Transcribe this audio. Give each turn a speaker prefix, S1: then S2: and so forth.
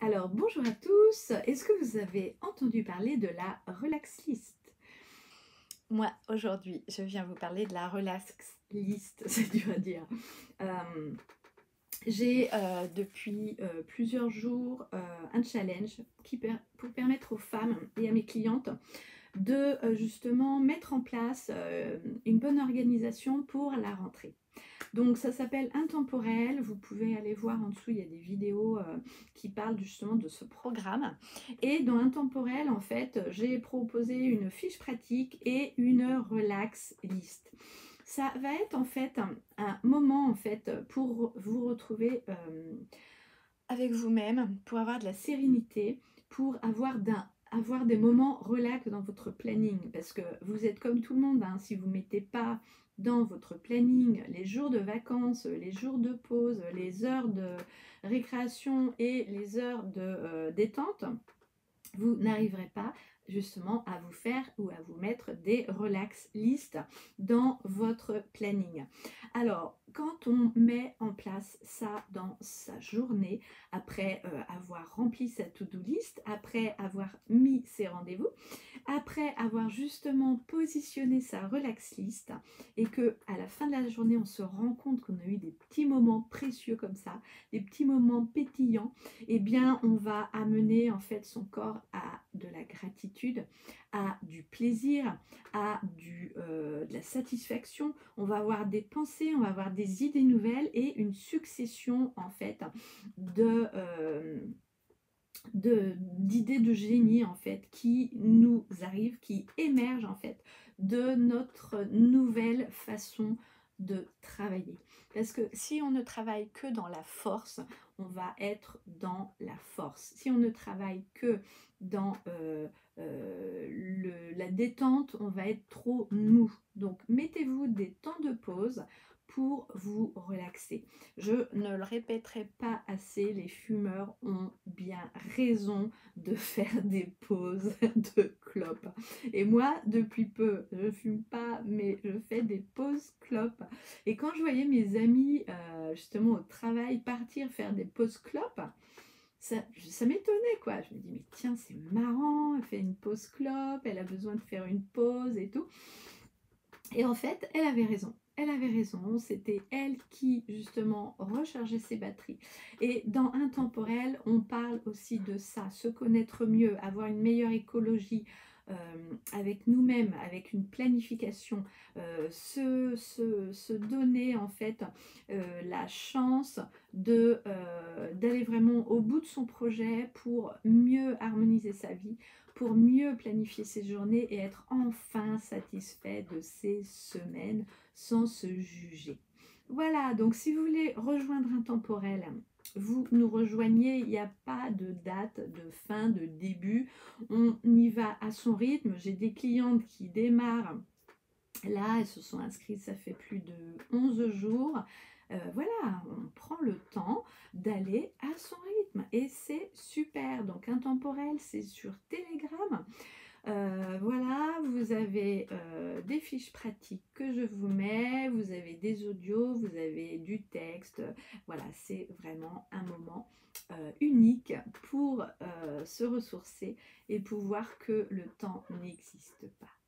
S1: Alors, bonjour à tous. Est-ce que vous avez entendu parler de la Relax List? Moi, aujourd'hui, je viens vous parler de la Relax List, c'est dur à dire. Euh, j'ai depuis plusieurs jours un challenge pour permettre aux femmes et à mes clientes de justement mettre en place une bonne organisation pour la rentrée. Donc ça s'appelle Intemporel, vous pouvez aller voir en dessous, il y a des vidéos qui parlent justement de ce programme. Et dans Intemporel, en fait, j'ai proposé une fiche pratique et une relax list. Ça va être en fait un moment en fait pour vous retrouver avec vous-même, pour avoir de la sérénité, pour avoir des moments relax dans votre planning. Parce que vous êtes comme tout le monde, hein, si vous ne mettez pas dans votre planning les jours de vacances, les jours de pause, les heures de récréation et les heures de détente, vous n'arriverez pas justement à vous faire ou à vous mettre des relax listes dans votre planning. Alors, quand on met en place ça dans sa journée, après avoir rempli sa to-do list, après avoir mis ses rendez-vous, après avoir justement positionné sa relax list et que à la fin de la journée on se rend compte qu'on a eu des petits moments précieux comme ça, des petits moments pétillants, eh bien on va amener en fait son corps à de la gratitude, à du plaisir, à de la satisfaction. On va avoir des pensées, on va avoir des idées nouvelles et une succession en fait d'idées de génie en fait qui nous arrivent, qui émergent en fait de notre nouvelle façon de travailler. Parce que si on ne travaille que dans la force, on va être dans la force. Si on ne travaille que dans la détente, on va être trop mou. Donc mettez-vous des temps de pause pour vous relaxer. Je ne le répéterai pas assez, les fumeurs ont bien raison de faire des pauses de clopes. Et moi, depuis peu, je ne fume pas, mais je fais des pauses clopes. Et quand je voyais mes amis, justement au travail, partir faire des pauses clopes, ça m'étonnait quoi. Je me dis, mais tiens, c'est marrant, elle fait une pause clope, elle a besoin de faire une pause et tout. Et en fait, elle avait raison. Elle avait raison, c'était elle qui justement rechargeait ses batteries. Et dans Intemporel, on parle aussi de ça, se connaître mieux, avoir une meilleure écologie avec nous-mêmes, avec une planification, se donner en fait la chance d'aller vraiment au bout de son projet pour mieux harmoniser sa vie, pour mieux planifier ses journées et être enfin satisfait de ses semaines sans se juger. Voilà, donc si vous voulez rejoindre Intemporel, vous nous rejoignez, il n'y a pas de date de fin, de début, on y va à son rythme. J'ai des clientes qui démarrent, là elles se sont inscrites, ça fait plus de 11 jours. Voilà, on prend le temps d'aller à son rythme et c'est super. Donc Intemporel, c'est sur Telegram. Voilà, vous avez des fiches pratiques que je vous mets, vous avez des audios, vous avez du texte. Voilà, c'est vraiment un moment unique pour se ressourcer et pour voir que le temps n'existe pas.